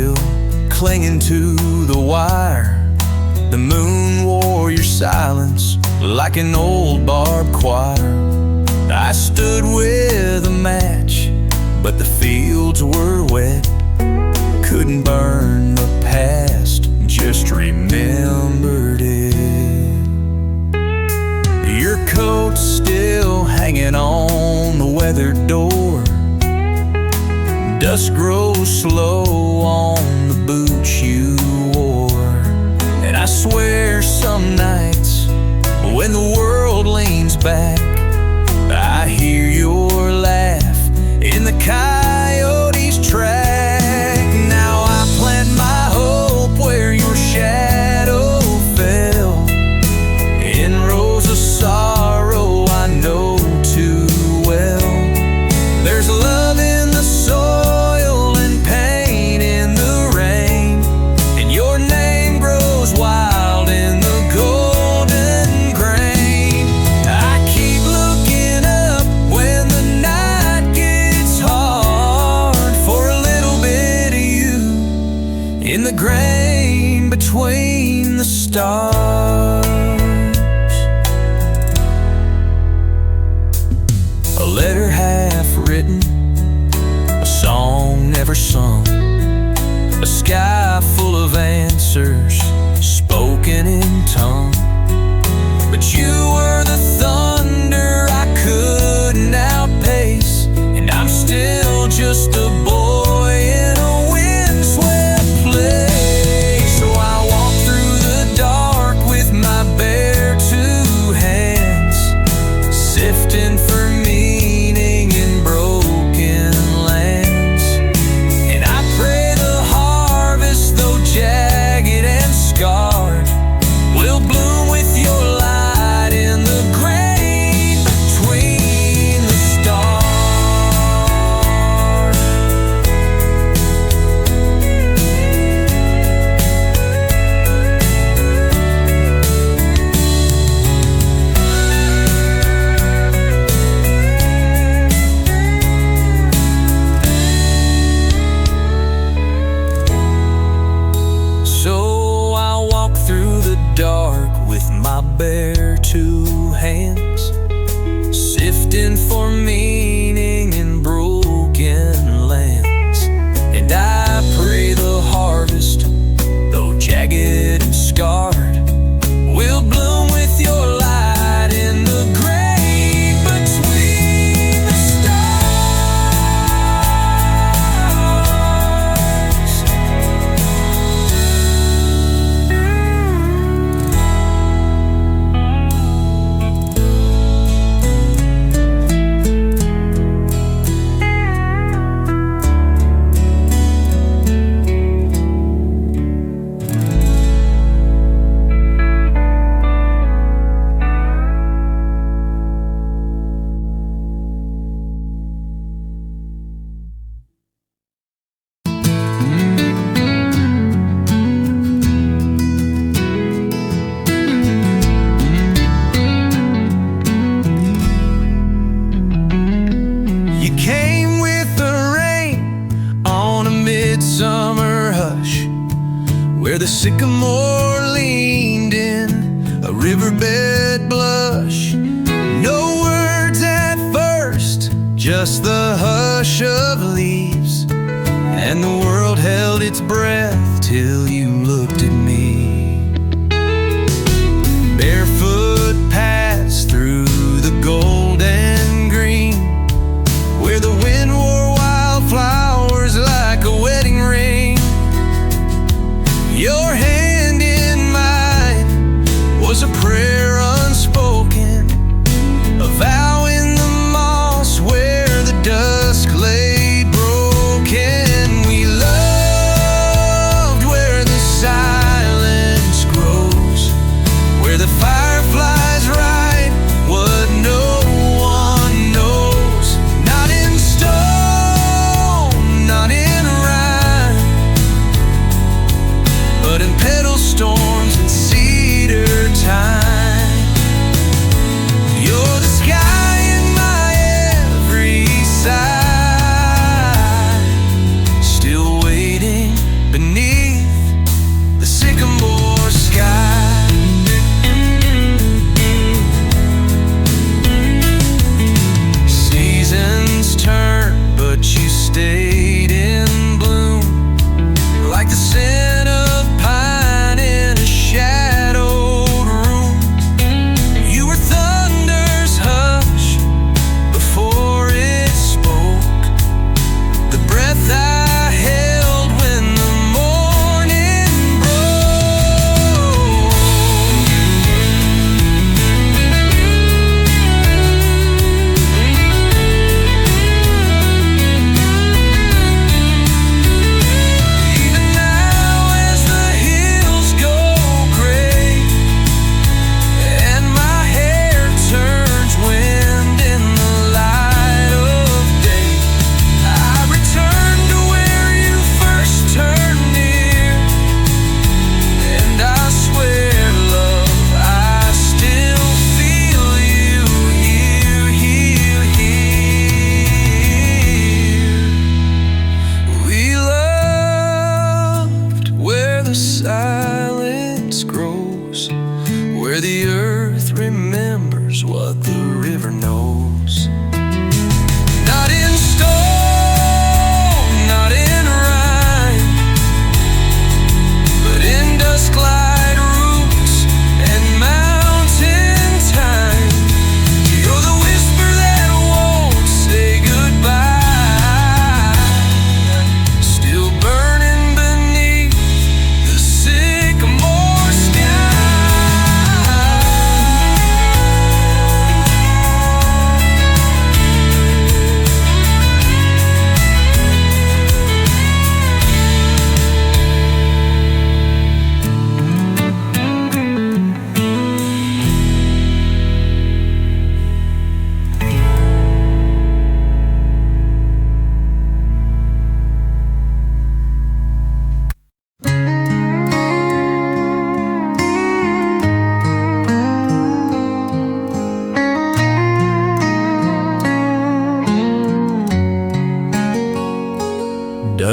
still clinging to the wire. The moon wore your silence like an old barbed choir. I stood with a match, but the fields were wet. Couldn't burn the past, just remembered it. Your coat's still hanging on the weathered door. Dust grows slow on the boots you wore. And I swear some nights when the world leans back, I hear your laugh in the coyote's track. Now I plant my hope where your shadow fell, in rows of sorrow I know too well. There's love in the soil and pain in the rain, and your name grows wild in the golden grain. I keep looking up when the night gets hard, for a little bit of you in the grain between the stars. A letter half written, a song never sung, a sky full of answers spoken in tongue. But you were the thunder I couldn't outpace, and I'm still just a boy in a windswept place. So I walk through the dark with my bare two hands, sifting for meaning in broken lands. And I pray the harvest, though jagged and scarred, will bloom with your light in the grain between the stars. So I walk through the dark with my bare two hands, sifting for meaning in broken lands. And I pray the harvest, though jagged and scarred, will bloom with your light in the grain between the stars. You came with the rain on a midsummer hush, where the sycamore leaned in a riverbed blush. No words at first, just the hush of leaves, and the world held its breath till you looked at me. Barefoot paths through the golden green, where the wind wore wildflowers like a wedding ring. Your hand in mine was a prayer unspoken, a vow in the moss where the dusk lay broken. We loved where the silence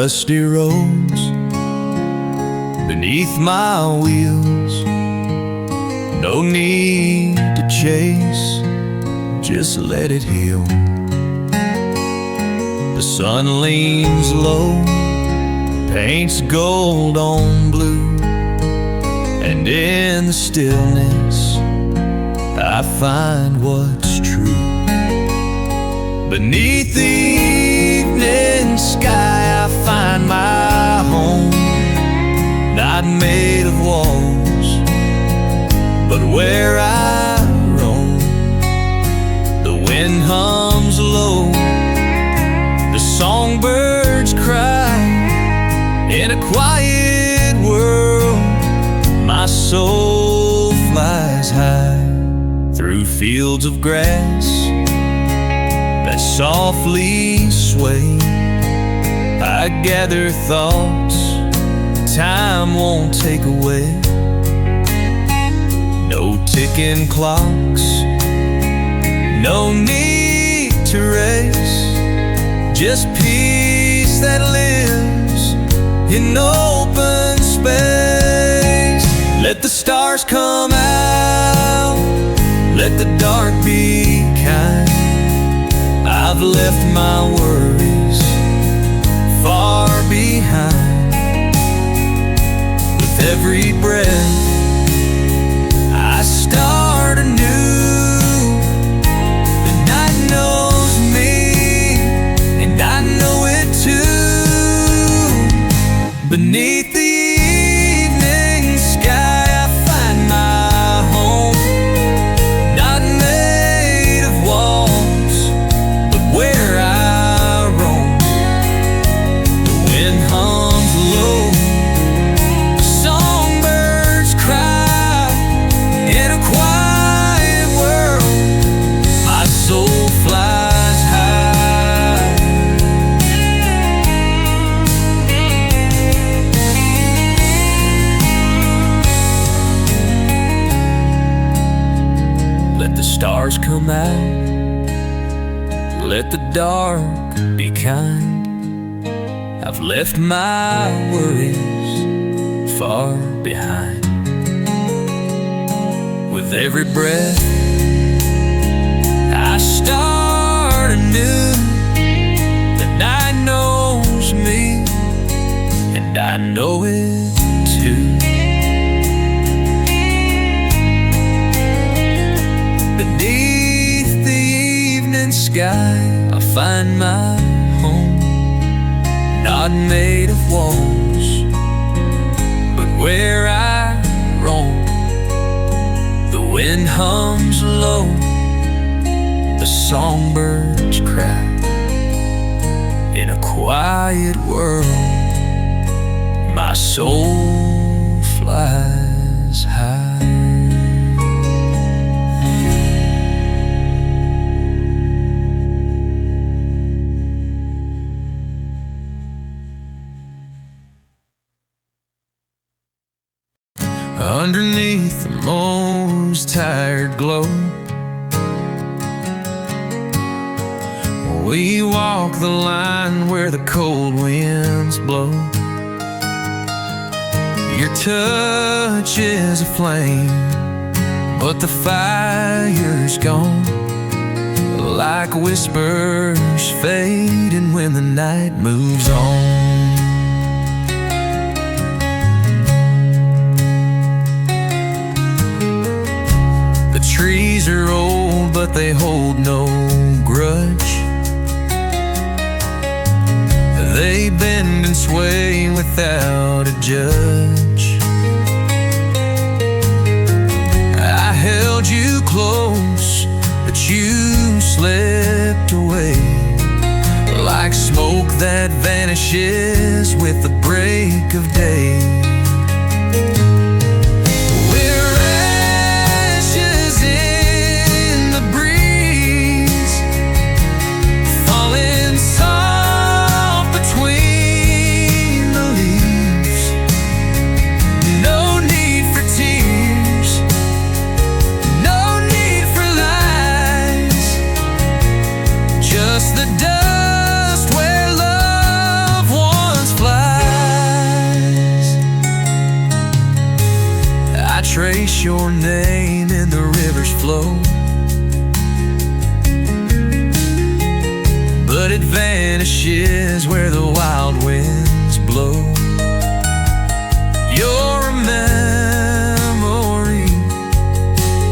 dusty roads beneath my wheels. No need to chase, just let it heal. The sun leans low, paints gold on blue, and in the stillness I find what's true. Beneath the evening sky I find my home, not made of walls, but where I roam. The wind hums low, the songbirds cry. In a quiet world, my soul flies high through fields of grass that softly sway. I gather thoughts time won't take away. No ticking clocks, no need to race, just peace that lives in open space. Let the stars come out, let the dark be kind. I've left my worries far behind. With every breath I start anew. The night knows me, and I know it too. Beneath the evening sky I find my home, not made of walls, but where I roam. The wind hums low, the songbirds cry. In a quiet world, my soul flies high. Let the stars come out, let the dark be kind. I've left my worries far behind. With every breath I start anew. The night knows me, and I know it too. Beneath the evening sky I find my home, not made of walls, but where I roam. The wind hums low, the songbirds cry. In a quiet world, my soul flies high. Underneath the most tired glow, we walk the line where the cold winds blow. Your touch is a flame, but the fire's gone. Like whispers fading when the night moves on. The trees are old, but they hold no grudge. They bend and sway without a judge. I held you close, but you slipped away. Like smoke that vanishes with the break of day. The dust where love once flew. erase your name in the river's flow, but it vanishes where the wild winds blow. You're a memory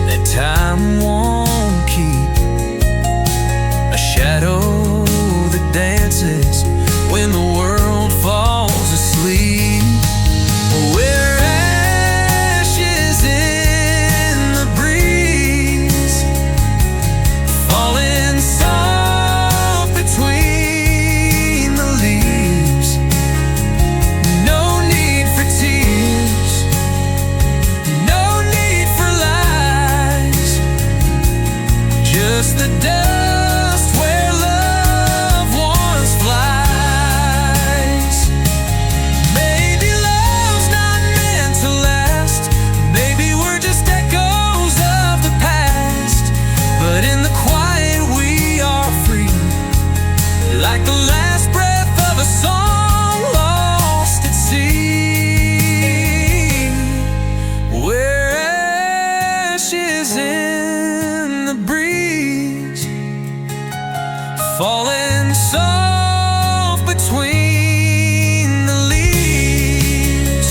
that time won't keep, a shadow that dances when the world falls asleep. We're ashes in the breeze, falling soft between the leaves. No need for tears, no need for lies, just the dust where love once flies. Maybe love's not meant to last, maybe we're just echoes of the past, but in the quiet we are free, like the last breath of a song lost at sea. We're ashes in the breeze, falling soft between the leaves.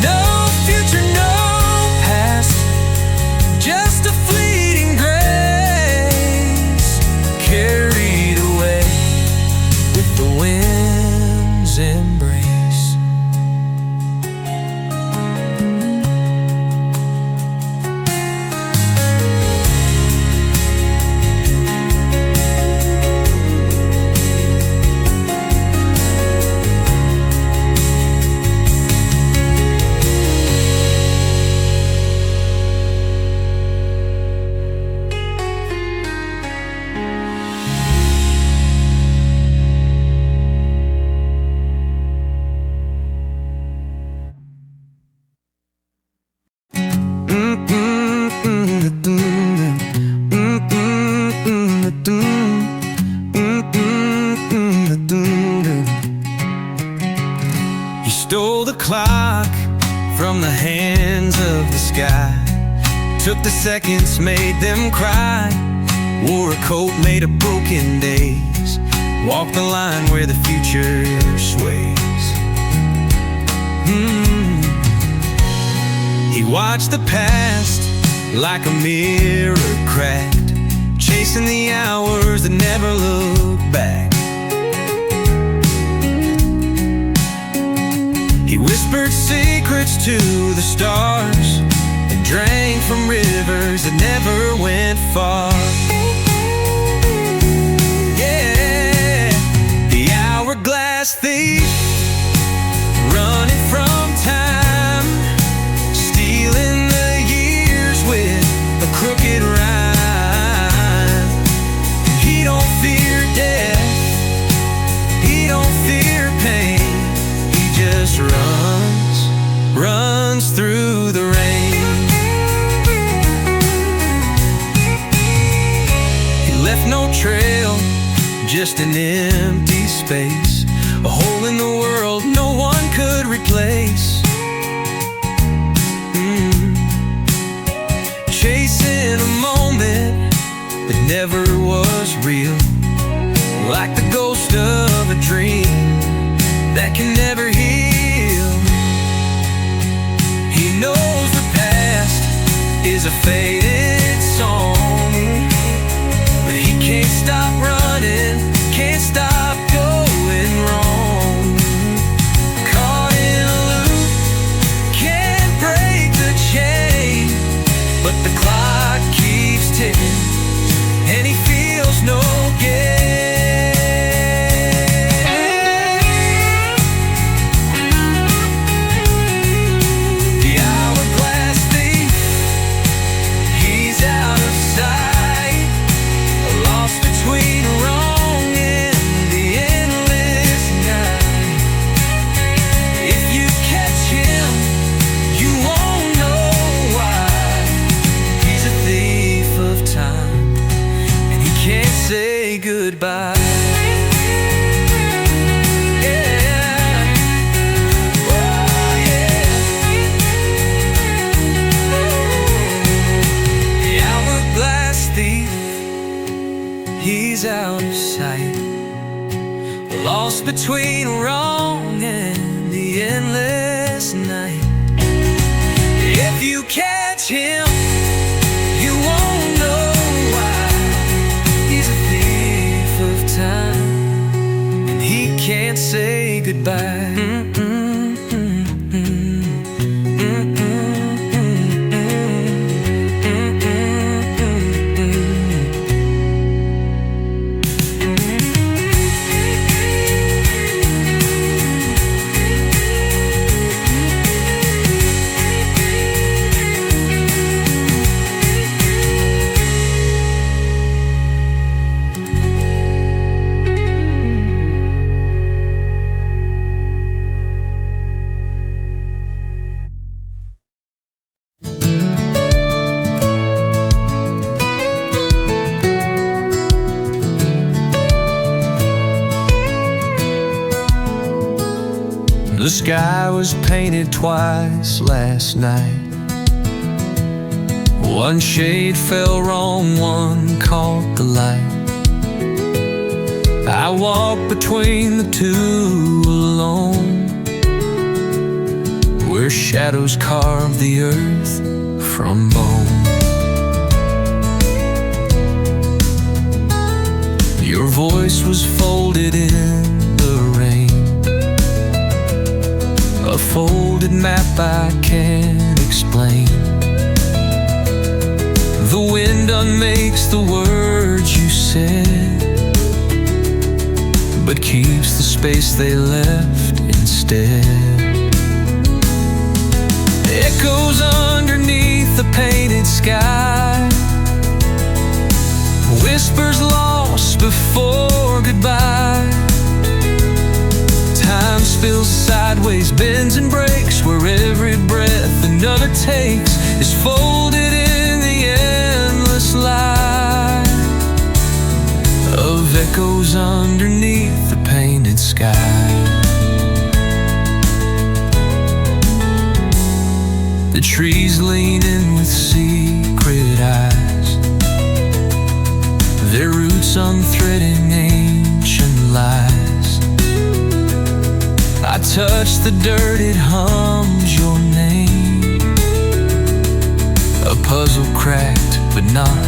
No future, no past, just a fleeting grace, carried away with the wind's embrace. You stole the clock from the hands of the sky, took the seconds, made them cry, wore a coat made of broken days, walked the line where the future sways. He watched the past like a mirror cracked, chasing the hours that never look back. He whispered secrets to the stars and drank from rivers that never went far. Yeah, the hourglass thief, running from time, stealing the years with a crooked rhyme. He don't fear death, he don't fear pain, he just runs through the rain. He left no trail, just an empty space, a hole in the world no one could replace. Chasing a moment that never was real, like the ghost of a dream that can never heal. He knows the past is a faded song, but he can't stop running, can't stop going wrong. Caught in a loop, can't break the chain, but the clock keeps ticking and he feels no gain. The hourglass thief, between wrong and the endless night. If you catch him, you won't know why. He's a thief of time, and he can't say goodbye. The sky was painted twice last night. One shade fell wrong, one caught the light. I walked between the two alone, where shadows carved the earth from bone. Your voice was folded in the rain, a folded map I can't explain. The wind unmakes the words you said, but keeps the space they left instead. Echoes underneath the painted sky, whispers lost before goodbye. Time spills sideways, bends and breaks, where every breath another takes is folded in the endless light of echoes underneath the painted sky. The trees lean in with secret eyes, their roots unthreading ancient lies. I touch the dirt, it hums your name, a puzzle cracked but not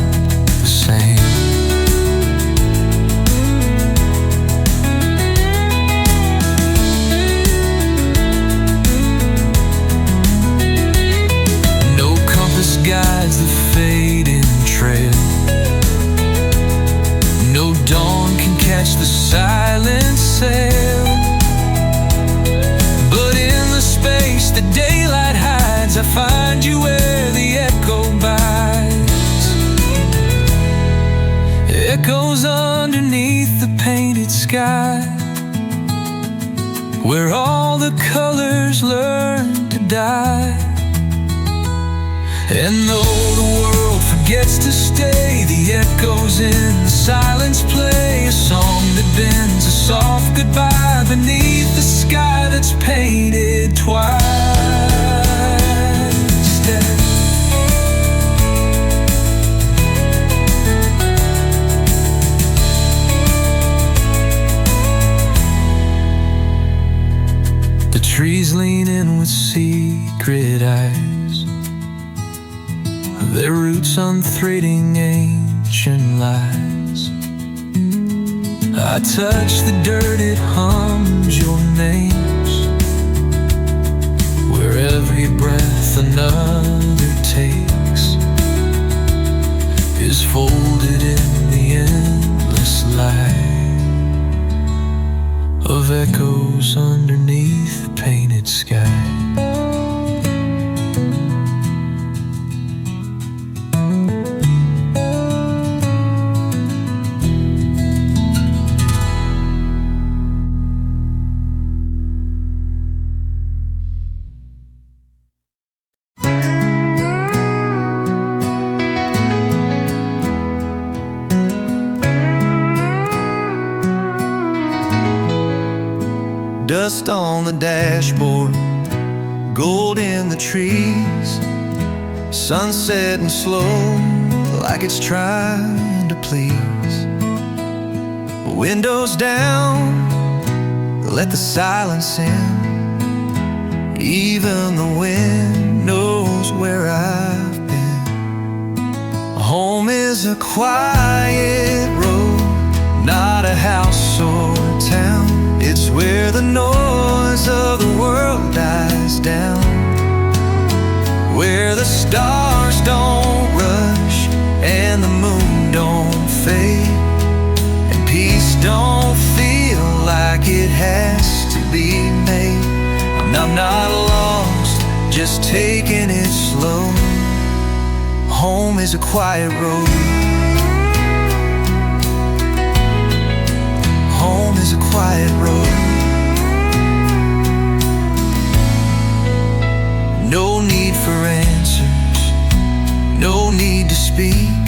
the same. No compass guides the fading trail, no dawn can catch the silent sail. The daylight hides, I find you where the echo bites. Echoes underneath the painted sky, where all the colors learn to die. And though the world forgets to stay, the echoes in the silence play a song that bends a soft goodbye beneath the sky that's painted twice. The trees lean in with secret eyes, their roots unthreading ancient lies. I touch the dirt, it hums your names, where every breath another takes is folded in the endless light of echoes underneath the painted sky. Dust on the dashboard, gold in the trees, sun setting slow like it's trying to please. Windows down, let the silence in. Even the wind knows where I've been. Home is a quiet road, not a house or town. It's where the noise of the world dies down, where the stars don't rush and the moon don't fade, and peace don't feel like it has to be made. I'm not lost, just taking it slow. Home is a quiet road. Home is a quiet road. No need for answers, no need to speak.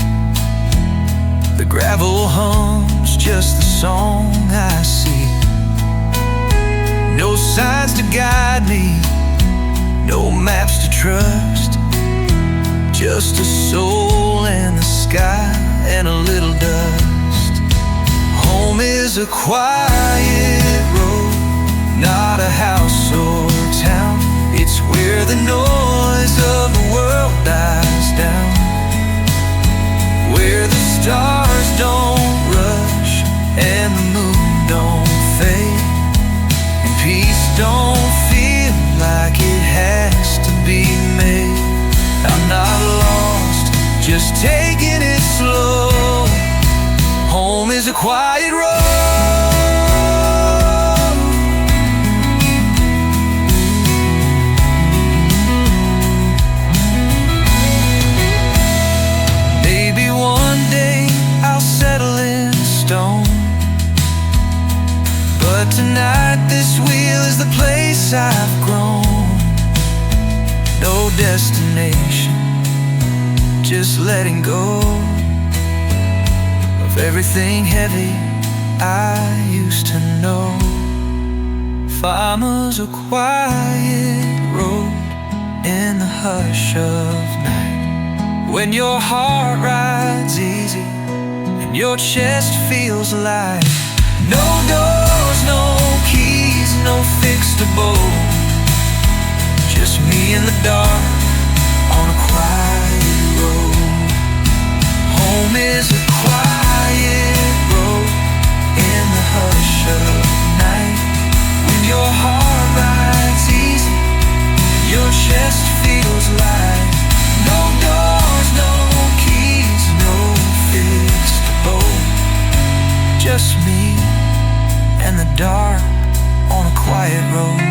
The gravel hums just the song I seek. No signs to guide me, no maps to trust, just a soul and the sky and a little dust. Home is a quiet road, not a house or town. It's where the noise of the world dies down, where the stars don't rush and the moon don't fade, and peace don't feel like it has to be made. I'm not lost, just taking it slow. Home is a quiet road. Maybe one day I'll settle in stone, but tonight this wheel is the place I've grown. No destination, just letting go of everything heavy I used to know. Farmers a quiet road in the hush of night, when your heart rides easy and your chest feels light. No doors, no keys, no fixed abode, just me in the dark on a quiet road. Home is a quiet road in the hush of night, when your heart rides easy, your chest feels light. No doors, no keys, no fixed abode, just me and the dark on a quiet road.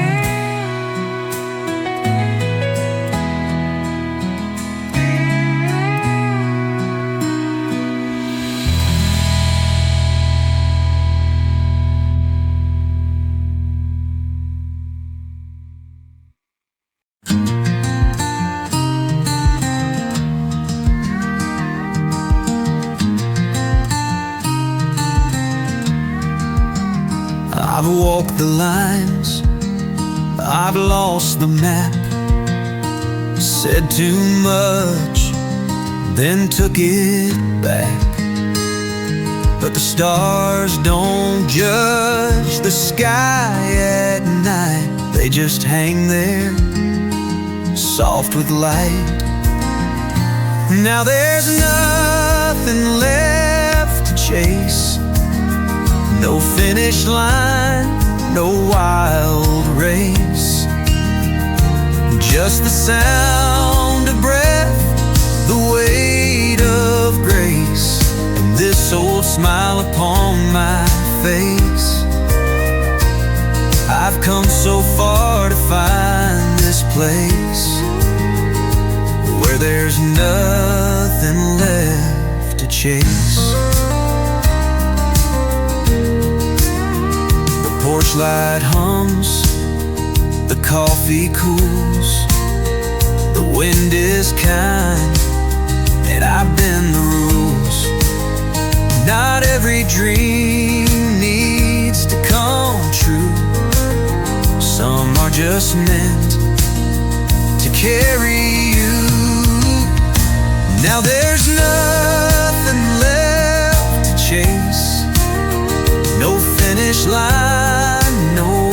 I've walked the lines, I've lost the map, said too much, then took it back. But the stars don't judge the sky at night, they just hang there, soft with light. Now there's nothing left to chase, no finish line, no wild race, just the sound of breath, the weight of grace, and this old smile upon my face. I've come so far to find this place where there's nothing left to chase. Porch light hums, the coffee cools, the wind is kind, and I bend the rules. Not every dream needs to come true, some are just meant to carry you. Now there's nothing left to chase, no finish line, no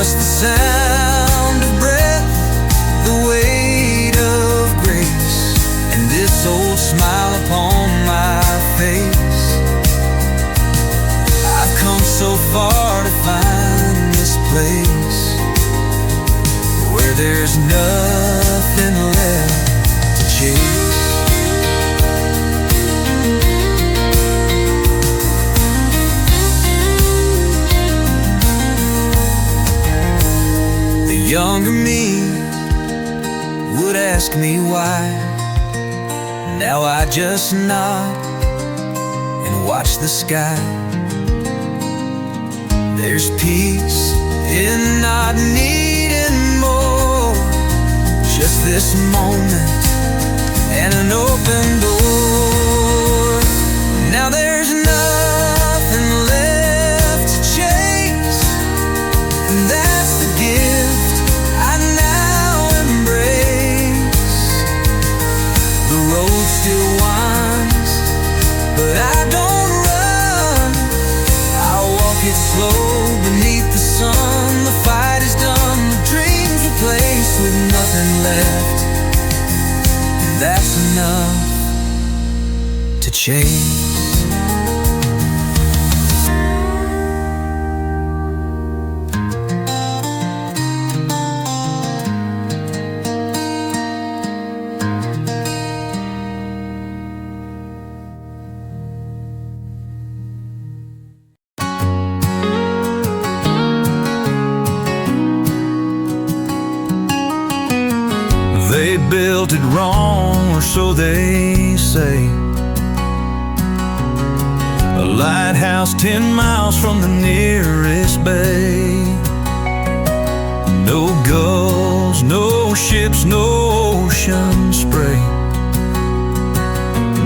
just the sound of breath, the weight of grace, and this old smile upon my face. I've come so far to find this place where there's nothing left to chase. The younger me would ask me why. Now I just nod and watch the sky. There's peace in not needing more, just this moment and an open door. Now there's nothing left to chase, and that's the gift I now embrace. The road still winds, but I don't run. I walk it slow beneath the sun. The fight is done, the dreams replaced with nothing left, and that's enough to chase. They built it wrong, or so they say. A lighthouse 10 miles from the nearest bay. No gulls, no ships, no ocean spray.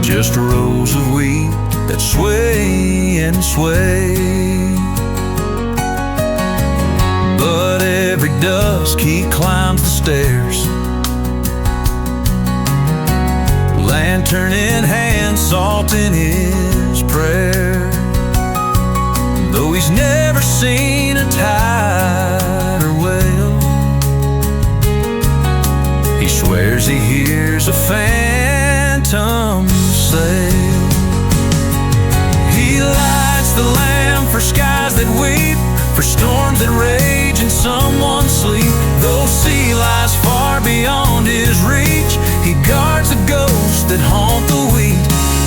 Just rows of wheat that sway and sway. But every dusk he climbs the stairs, lantern in hand, salt in his prayer. Though he's never seen a tide or whale, he swears he hears a phantom sail. He lights the lamp for skies that weep, for storms that rage in someone's sleep. Though sea lies far beyond his reach, he guards the ghosts that haunt the wheat.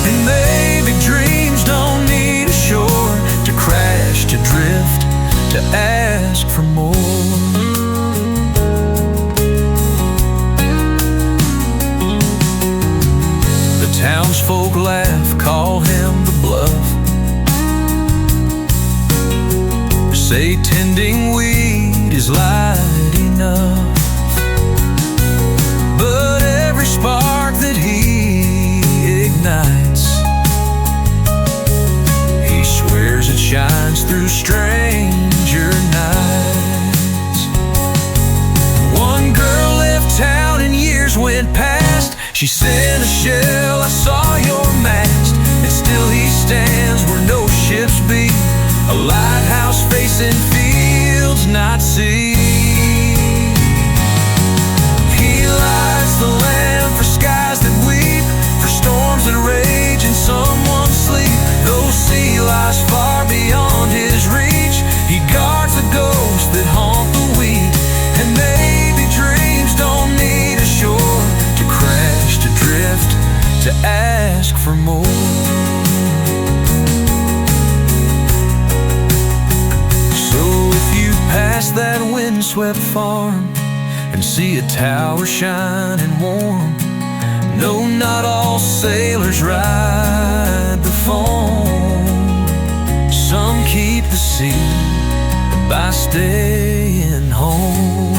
And maybe dreams don't need a shore to crash, to drift, to ask for more. The townsfolk laugh, call him the bluff, say tending weed is light enough. But every spark that he ignites, he swears it shines through stranger nights. One girl left town and years went past. She sent a shell, I saw your mast, and still he stands where no ships be, a lighthouse facing fields not sea. He lights the lamp for skies that weep, for storms that rage in someone's sleep. Though sea lies far beyond his reach, he guards the ghosts that haunt the wheat. And maybe dreams don't need a shore to crash, to drift, to ask for more. Past that windswept farm and see a tower shining warm. No, not all sailors ride the foam. Some keep the sea by staying home.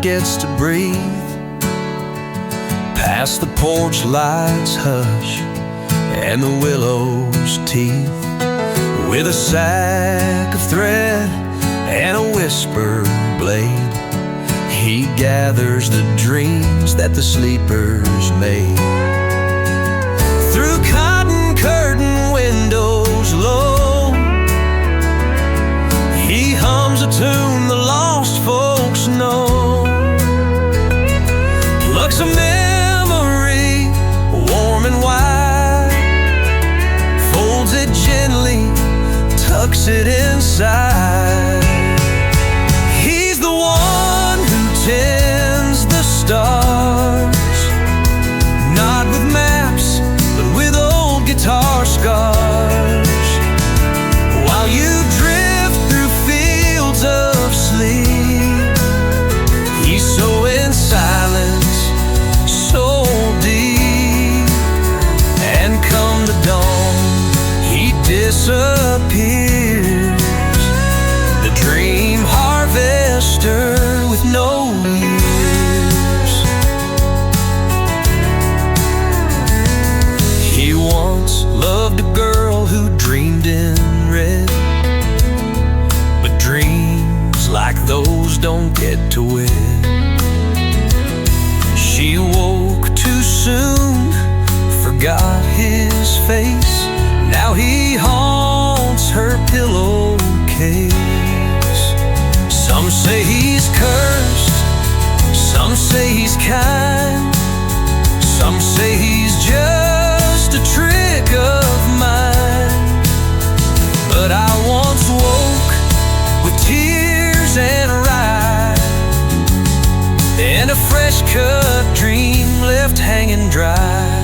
gets to breathe. Past the porch lights hush and the willow's teeth. With a sack of thread and a whisper blade, he gathers the dreams that the sleepers made. Through cotton curtain windows low, he hums a tune the lost folks know. Plucks a memory, warm and wide, folds it gently, tucks it inside. He's the one who tends the stars, not with maps, but with old guitar scars. While you drift through fields of sleep, he's so in silence, so deep. And come the dawn, he disappears, the dream harvester with no years. He once loved a girl who dreamed in red, but dreams like those don't get to wed. She woke too soon, forgot his face. Now he haunts her pillowcase. Some say he's cursed, some say he's kind, some say he's just a trick of mine. But I once woke with tears and rye, and a fresh cut dream left hanging dry.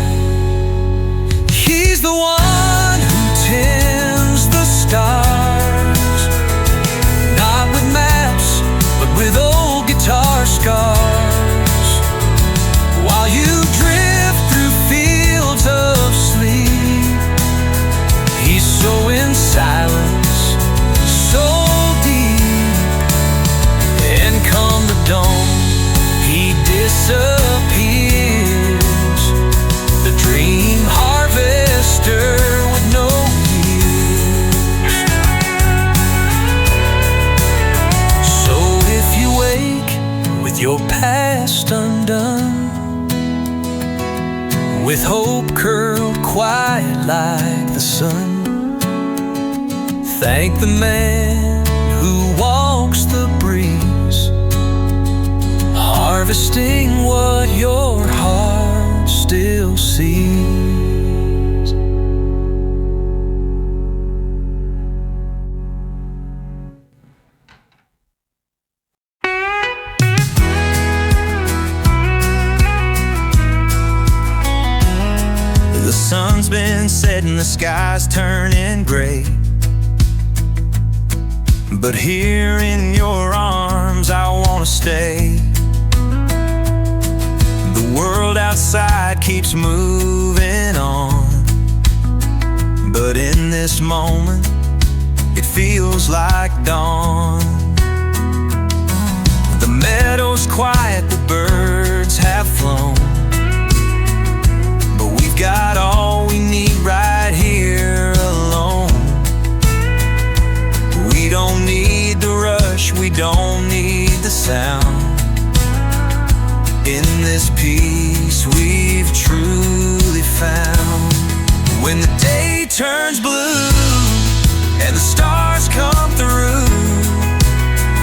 He's the one who tends the stars, not with maps, but with old guitar scars. While you drift through fields of sleep, he's so in silence, so deep. And come the dawn, he disappears, the dream harvester with no years. So if you wake with your past undone, with hope curled quiet like the sun, thank the man who walks the breeze, harvesting what your heart still sees. The sun's been setting, the sky's turning gray, but here in your arms I wanna stay. The world outside keeps moving on, but in this moment it feels like dawn. The meadow's quiet, the birds have flown, but we've got all we need right here alone. We don't need the rush, we don't need the sound. In this peace we've truly found. When the day turns blue and the stars come through,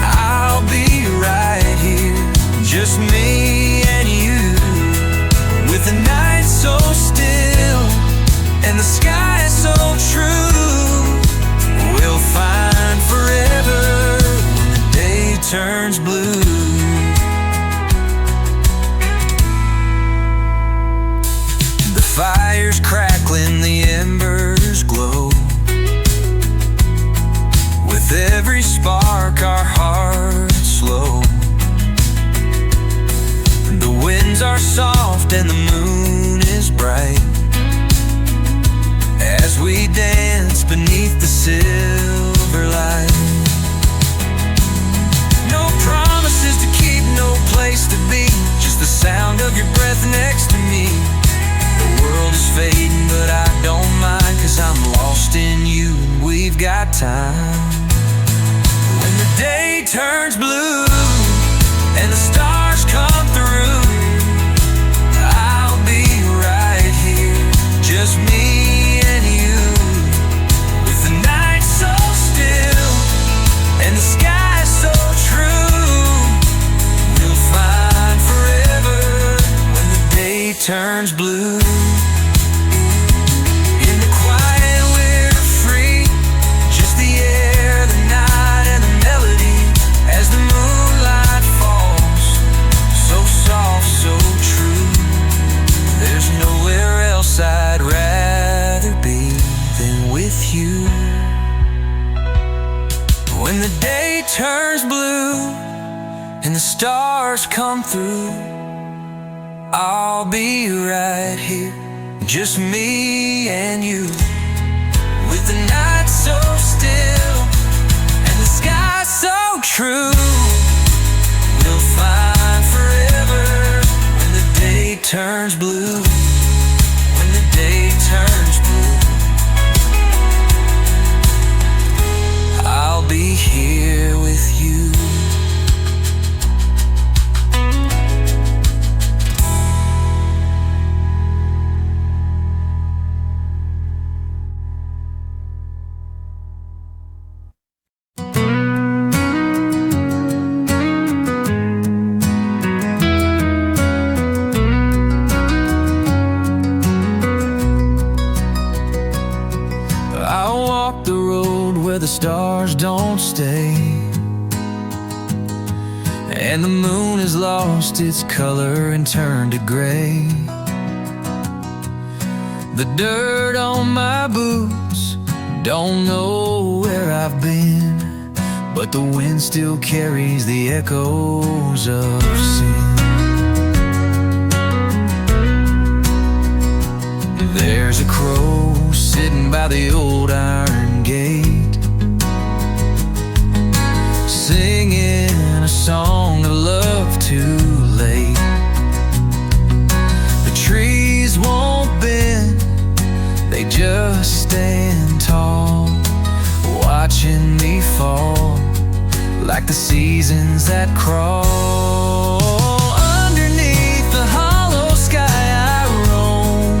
I'll be right here, just me and you. With the night so still and the sky so true, we'll find forever when the day turns blue. The fire's crackling, the embers glow. With every spark our hearts slow. The winds are soft and the moon is bright, as we dance beneath the silver light. No promises to keep, no place nighttime. When the day turns blue and the stars come through, I'll be right here, just me and you. With the night so still and the sky so true, we'll find forever when the day turns blue. In the quiet we're free, just the air, the night and the melody. As the moonlight falls, so soft, so true, there's nowhere else I'd rather be than with you. When the day turns blue and the stars come through, I'll be right here, just me and you. With the night so still and the sky so true, we'll find forever when the day turns blue. When the day turns blue, I'll be here with you. I'll walk the road where the stars don't stay, and the moon has lost its color and turned to gray. The dirt on my boots don't know where I've been, but the wind still carries the echoes of sin. There's a crow sitting by the old iron gate, singing a song of love too late. The trees won't bend, they just stand tall, watching me fall like the seasons that crawl. Underneath the hollow sky I roam,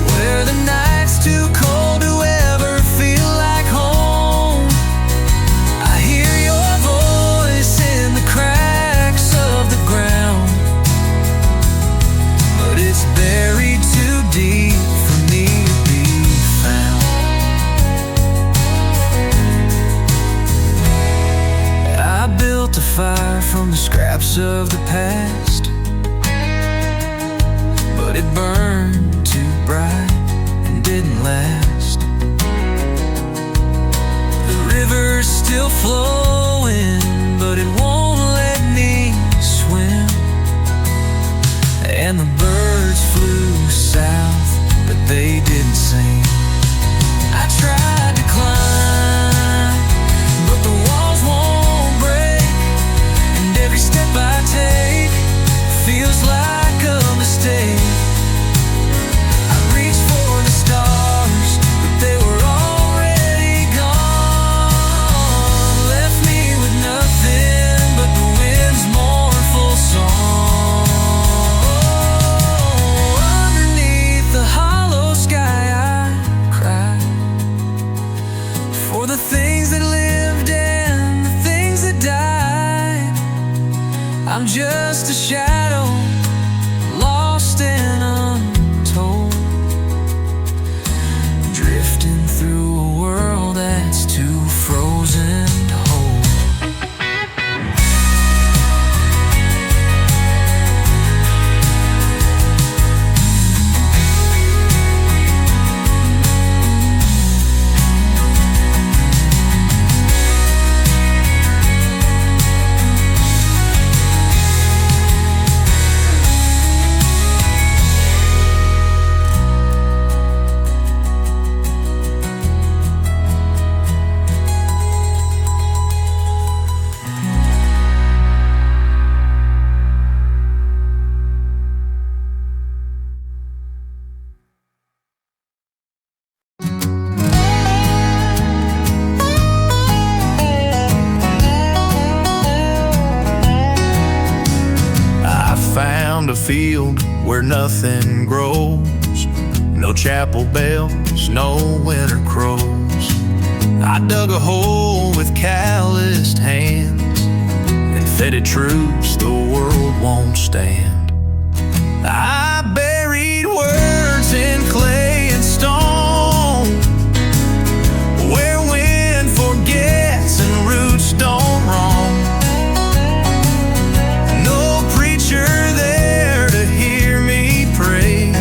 where the night's too cold to ever feel like home. I hear your voice in the cracks of the ground, but it's buried too deep for me to be found. I built a fire from the scraps of the past, but it burned too bright and didn't last. The river's still flowing, but it won't let me swim. And the birds flew south, but they didn't sing. I tried to climb, but the walls won't break, and every step I take feels like a mistake. I reached for the stars, but they were already gone. Left me field where nothing grows, no chapel bells, no winter crows. I dug a hole with calloused hands and fed it truths the world won't stand. I buried words in clay and stone, where wind forgets and roots don't roam. No preacher there to hear me pray,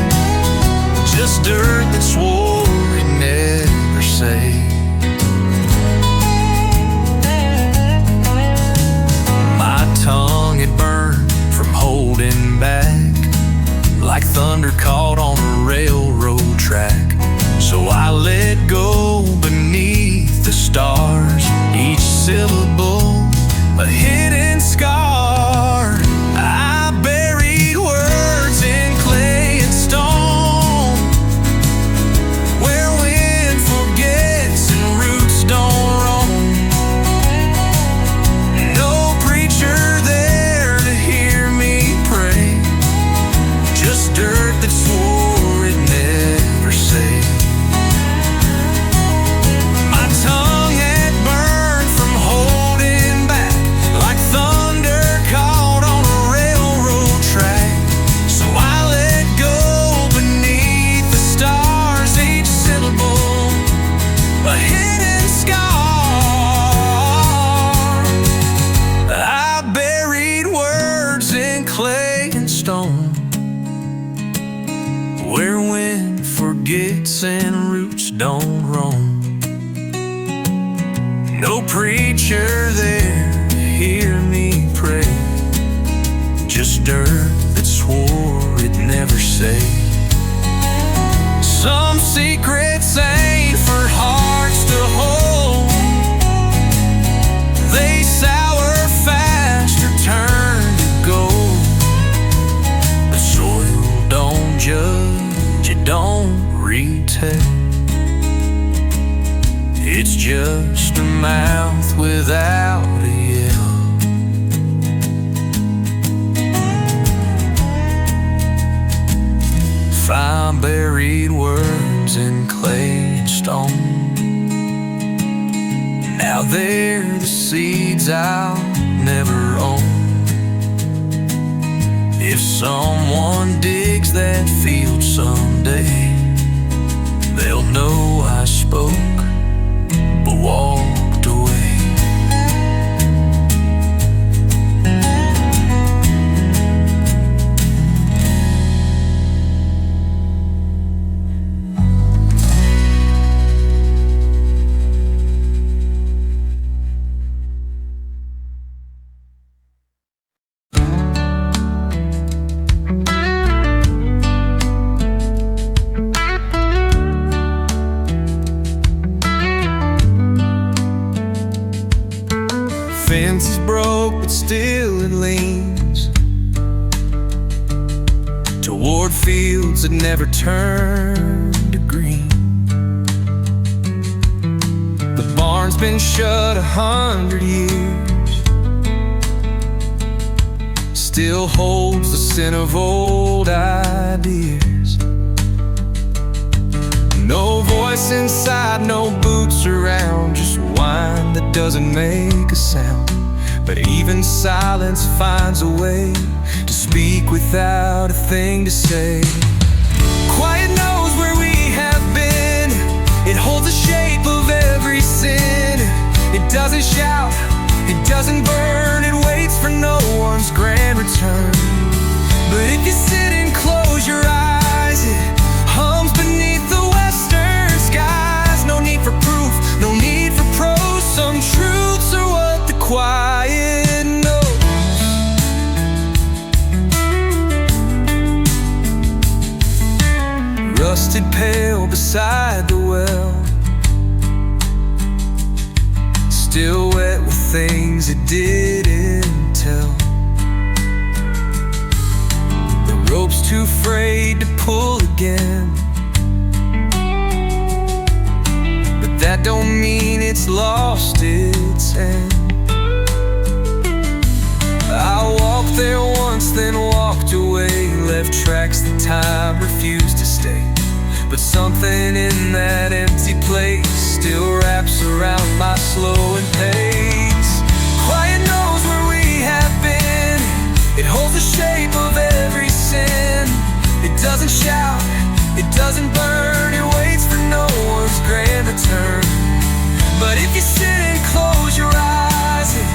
just dirt that swore he'd never say. My tongue had burned from holding back, like thunder caught on a railroad track. So I let go beneath the stars, each syllable a hidden scar. I buried words in clay and stone, where wind forgets and roots don't roam. No preacher there to hear me pray, just dirt that swore it never say. My tongue had burned from holding back, like thunder caught on a railroad track. So I let go beneath the stars, each syllable a hidden scar. I buried words in clay and stone, where wind forgets and roots don't roam. No preacher there to hear me pray, just dirt that swore it'd never say. Some secrets ain't for hearts to hold, they sour fast or turn to gold. The soil don't judge, it don't retell, it's just a mouth without a yell. If I buried words in clay and stone, now they're the seeds I'll never own. If someone digs that field someday, they'll know I spoke but walked away. Fence is broke, but still it leans toward fields that never turn to green. The barn's been shut 100 years, still holds the scent of old ideas. No voice inside, no boots around, just wine that doesn't make a sound. But even silence finds a way to speak without a thing to say. Quiet knows where we have been, it holds the shape of every sin. It doesn't shout, it doesn't burn, it waits for no one's grand return. But if you sit and close your eyes, it hums beneath the western skies. No need for proof, no need for prose, some truths are what the quiet knows. Rusted pail beside the well, still wet with things it didn't tell. The rope's too afraid to pull again, but that don't mean it's lost its end. I walked there once, then walked away, left tracks that time refused to stay. But something in that empty place still wraps around my slowing pace. Quiet knows where we have been. It holds the shape of every sin. It doesn't shout, it doesn't burn. It waits for no one's grand return. But if you sit and close your eyes, it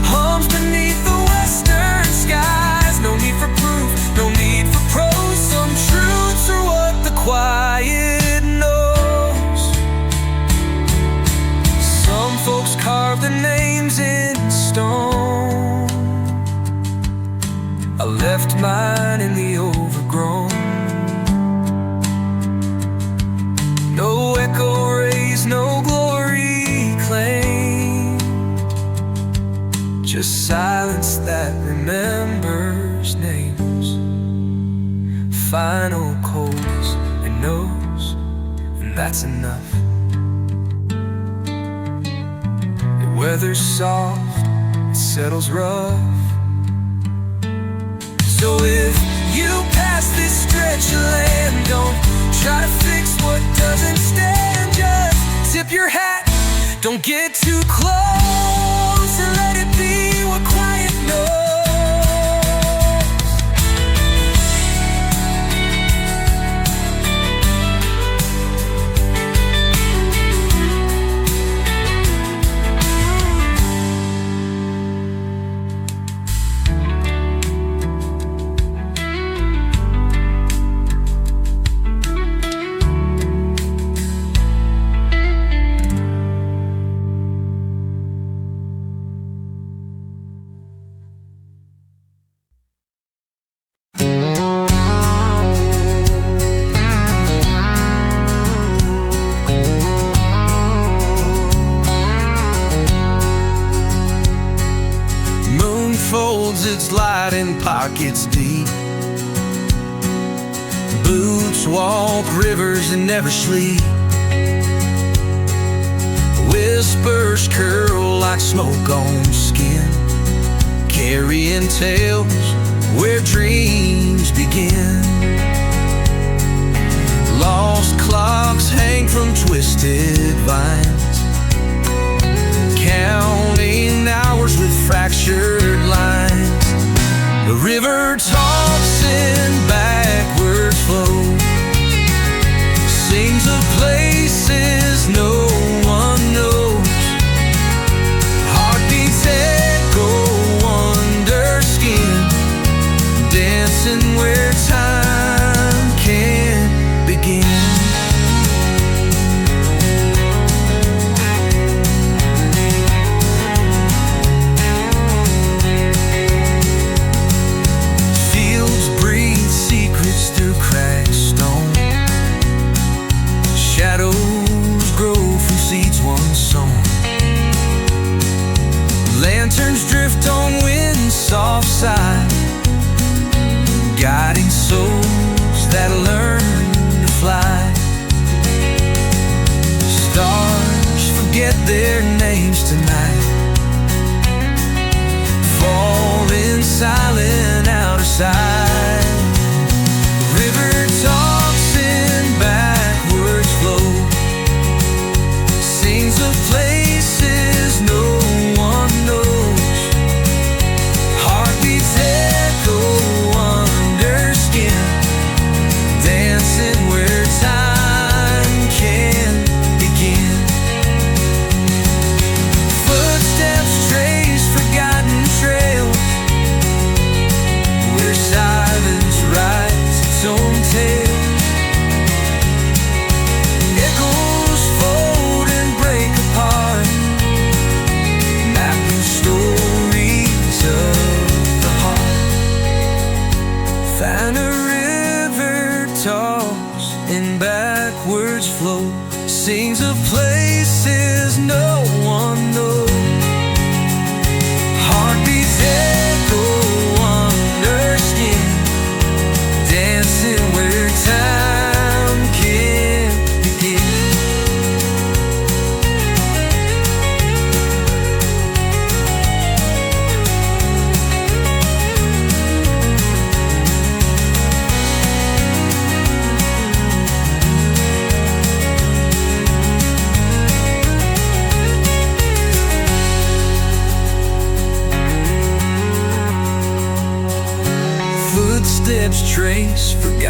hums beneath the western skies. No need for proof, no need for prose. Some truths are what the quiet knows. Some folks carve their names in stone. I left mine in the overgrown. No echo raised, no glory claimed, just silence that remembers names. Final codes and knows, and that's enough. It weathers soft, it settles rough. So if you pass this stretch of land, don't try to fix what doesn't stand. Just tip your hat, don't get too close, and let it be what quiet knows. Folds its light in pockets deep. Boots walk rivers and never sleep. Whispers curl like smoke on skin, carrying tales where dreams begin. Lost clocks hang from twisted vines, counting hours with fractured lines. The river talks in backwards flow, sings of places no one knows. Heartbeats echo under skin, dancing where time can't begin. Shadows grow from seeds once sown. Lanterns drift on wind's soft side, guiding souls that learn to fly. Stars forget their names tonight, fall in silent out of sight. The river talks in backwards flow, sings of places no one knows. Heartbeats echo under skin, dancing where time can begin. Footsteps trace forgotten trails, where silence writes its own tale. Echoes fold and break apart, mapping stories of the heart. Find a river talks in backwards flow, sings of places no one knows. Heartbeats echo under skin, dancing where time can't begin.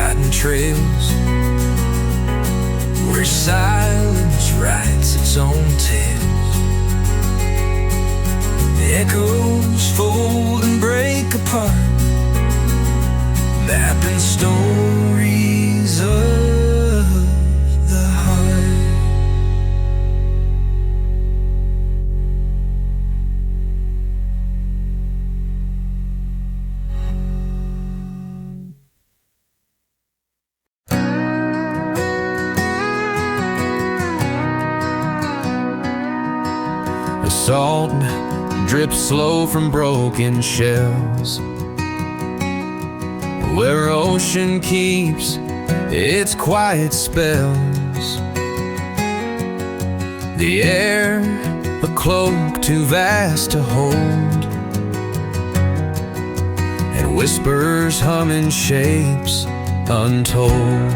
forgotten trails, where silence writes its own tales. The echoes fold and break apart, mapping stories of the heart. The salt drips slow from broken shells, where ocean keeps its quiet spells. The air, a cloak too vast to hold, and whispers hum in shapes untold.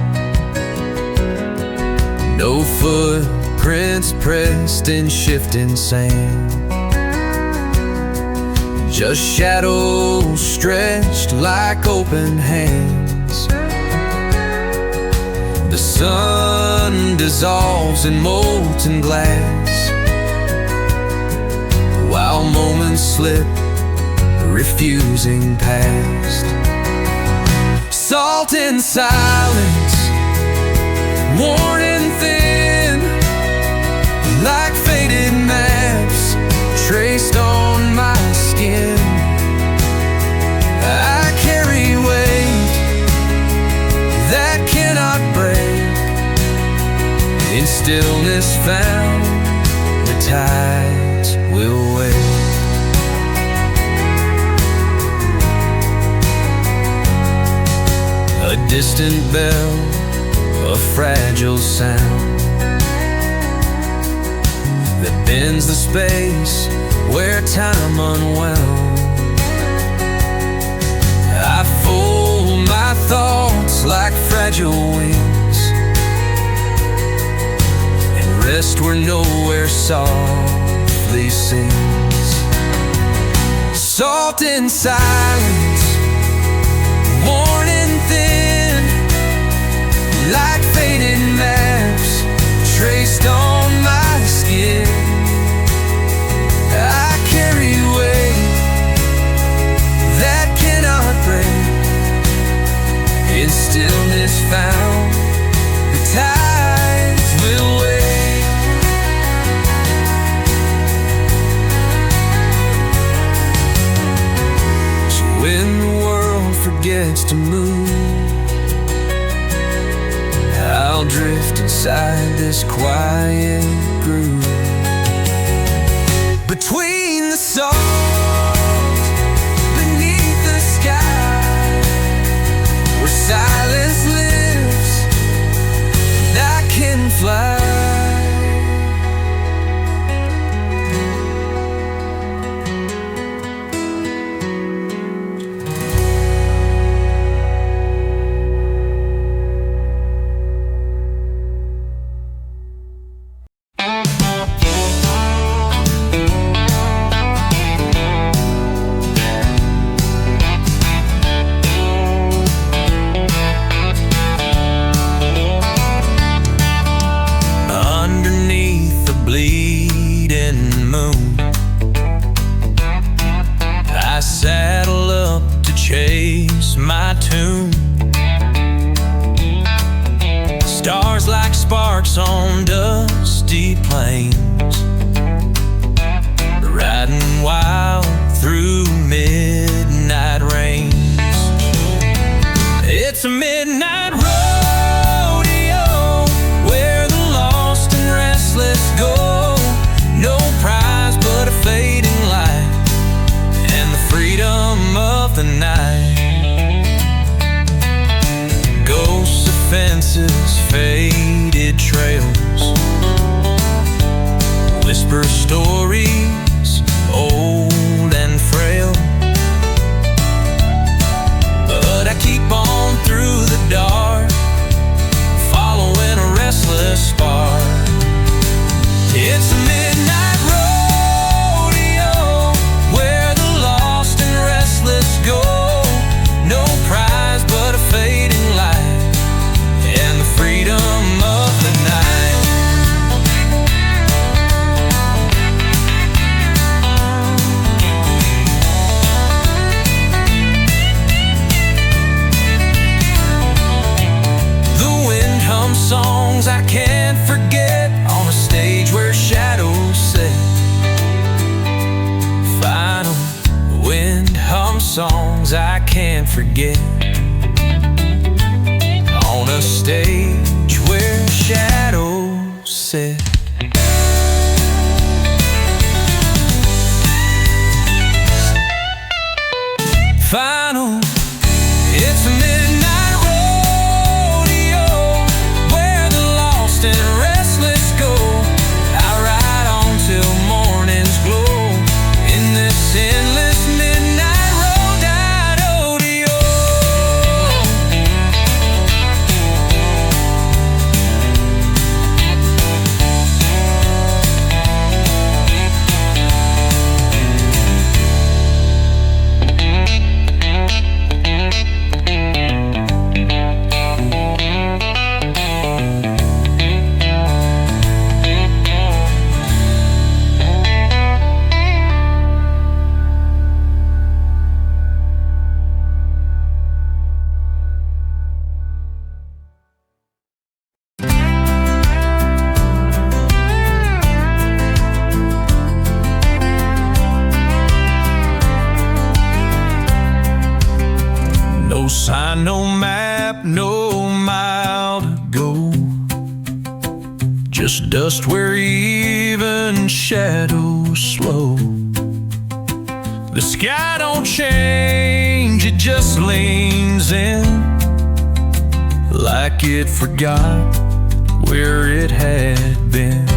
No footprints pressed in shifting sand, just shadows stretched like open hands. The sun dissolves in molten glass, while moments slip, refusing past. Salt in silence, worn and thin, like faded maps traced on my skin. I carry weight that cannot break. In stillness found, the tides will wait. A distant bell, a fragile sound that bends the space where time unwound. I fold my thoughts like fragile wings, and rest where nowhere softly sings. Salt in silence, worn and thin, like faded maps traced on my skin. I carry weight that cannot break. In stillness found, the tides will wait. So when the world forgets to move, I'll drift inside this quiet groove. Between the salt, beneath the sky, where silence lives, and I can fly. Stars like sparks on dusty plains, riding wild through midnight rains. It's a midnight rodeo where the lost and restless go. No prize but a fading light and the freedom of the night. Ghosts of fences, faded trails, forget. On a stage where shadows sit. Final, it's a midnight rodeo where the lost and restless go. I ride on till morning's glow in this endless midnight rodeo. No sign, no map, no mile to go. Just dust where even shadows slow. The sky don't change, it just leans in, like it forgot where it had been.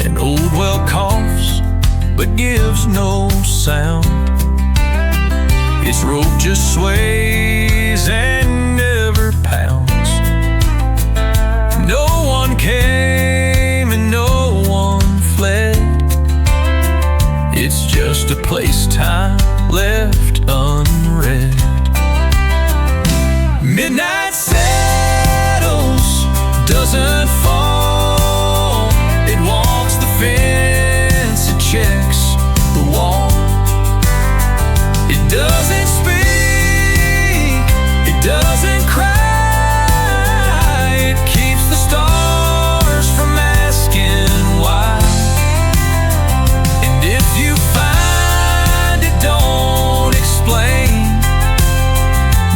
An old well coughs, but gives no sound. Its rope just sways and never pounds. No one came and no one fled. It's just a place time left unread. Midnight settles, doesn't fall. It walks the fence, it checks the wall. It doesn't speak, it doesn't cry. It keeps the stars from asking why. And if you find it, don't explain.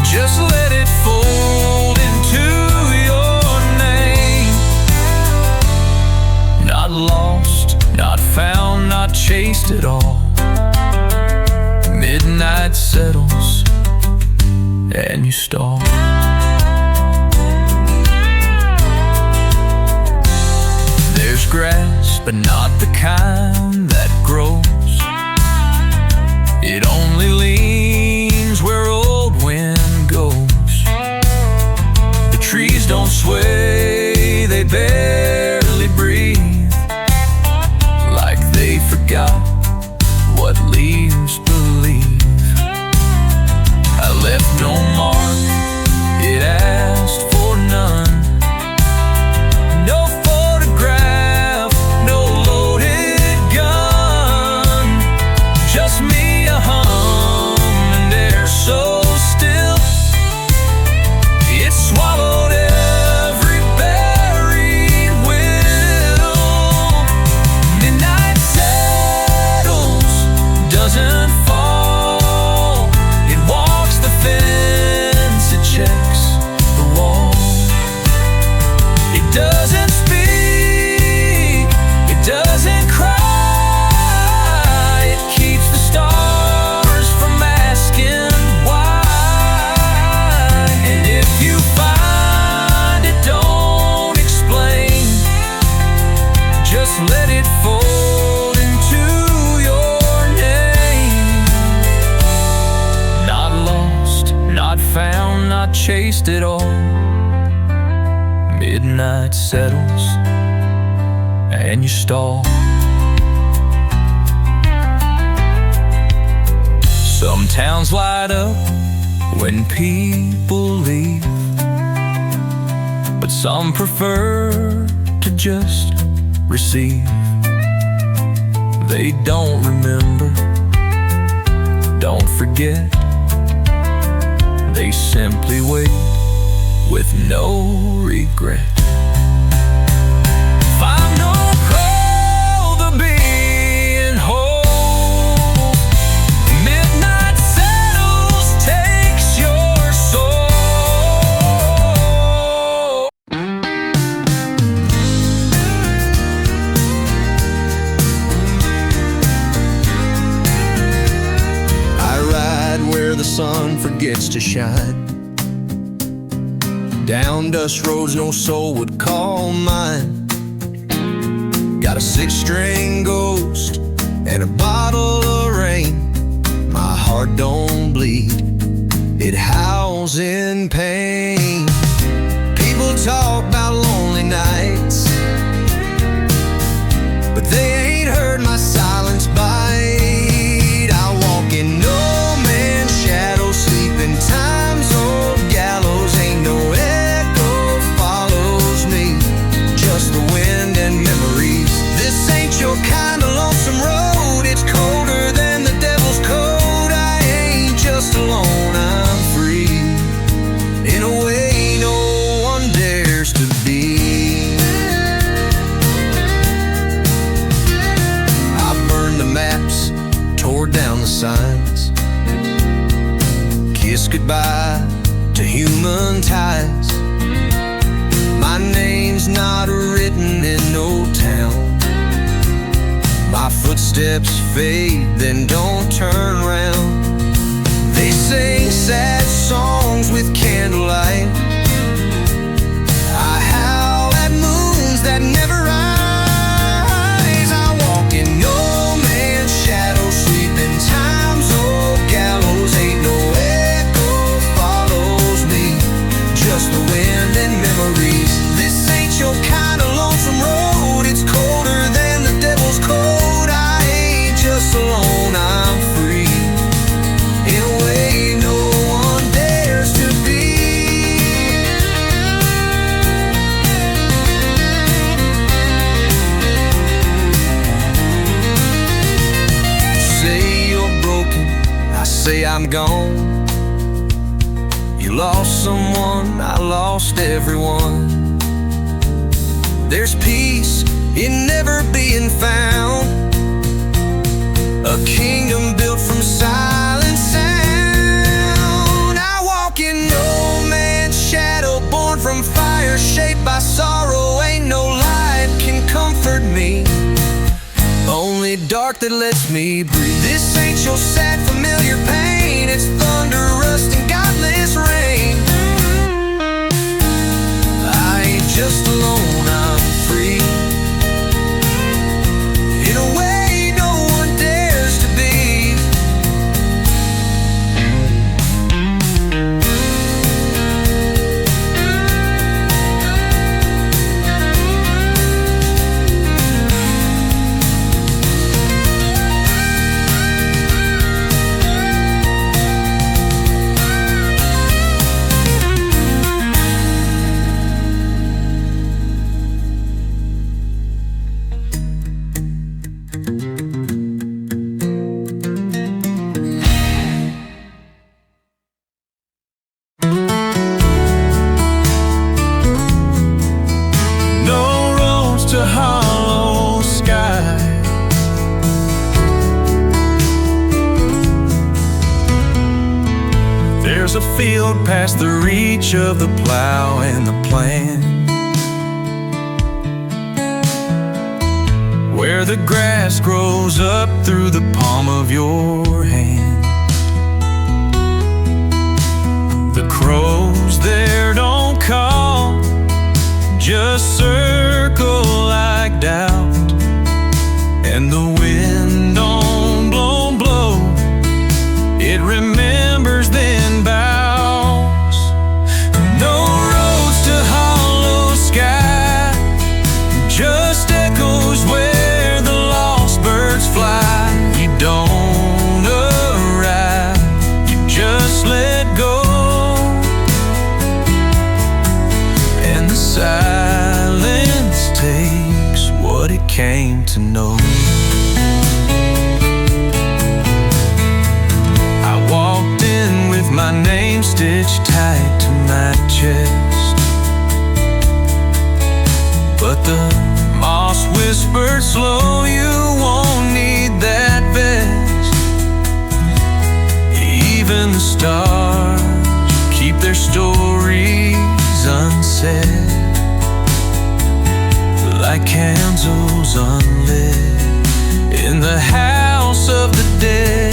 Just let it fold into your name. Not lost, not found, not chased at all. Midnight settles and you stall. There's grass, but not the kind that grows. It only leans where old wind goes. The trees don't sway, they barely breathe, like they forgot what leaves believe. I left no mark, it asked for none. No photograph, no loaded gun. Just me, a hum, and air so still. It swallowed every buried will. Midnight settles, doesn't fall. It walks the fence, it checks the wall. It doesn't speak, it doesn't cry. It keeps the stars from asking why. And if you find it, don't explain. Just let it fold into your name. Not lost, not found, not chased at all. Midnight settles and you stall. Some towns light up when people leave, but some prefer to just receive. They don't remember, don't forget. They simply wait with no regret. Find no pro the being whole. Midnight settles, sun forgets to shine. Down dust roads no soul would call mine. Got a 6-string ghost and a bottle of rain. My heart don't bleed, it howls in pain. People talk about lonely nights, but they ain't heard my silence bite. I walk in no man's shadow, sleep in time's old gallows. Ain't no echo follows me, just the wind and memories. This ain't your kind of lonesome road, it's colder than the devil's code. I ain't just alone, I'm free, in a way no one dares to be. Maps, tore down the signs, kissed goodbye to human ties. My name's not written in no town. My footsteps fade, then don't turn round. They sing sad songs with candlelight. I howl at moons that never rise. I walk in no shadow, sleep in time's old gallows. Ain't no echo follows me, just the wind and memories. This ain't your kind of lonesome road, it's colder than the devil's code. I ain't just alone, I'm free, in a way no one dares to be. Say I'm gone. You lost someone, I lost everyone. There's peace in never being found, a kingdom built from silent sound. I walk in no man's shadow, born from fire, shaped by sorrow. Ain't no light can comfort me, only dark that lets me breathe. This ain't your sad familiar pain, it's thunder, rust, and godless rain. I ain't just alone, I'm free, in a way no one dares to be. There's a field past the reach of the plow and the plan, where the grass grows up through the palm of your hand. The crows there don't call, just circle like doubt, and the wind don't blow, blow, it remembers then bows. No roads to hollow sky, just echoes where the lost birds fly. You don't arrive, you just let go, and the silence takes what it came to know. My name stitched tight to my chest, but the moss whispered slow, you won't need that vest. Even the stars keep their stories unsaid, like candles unlit in the house of the dead.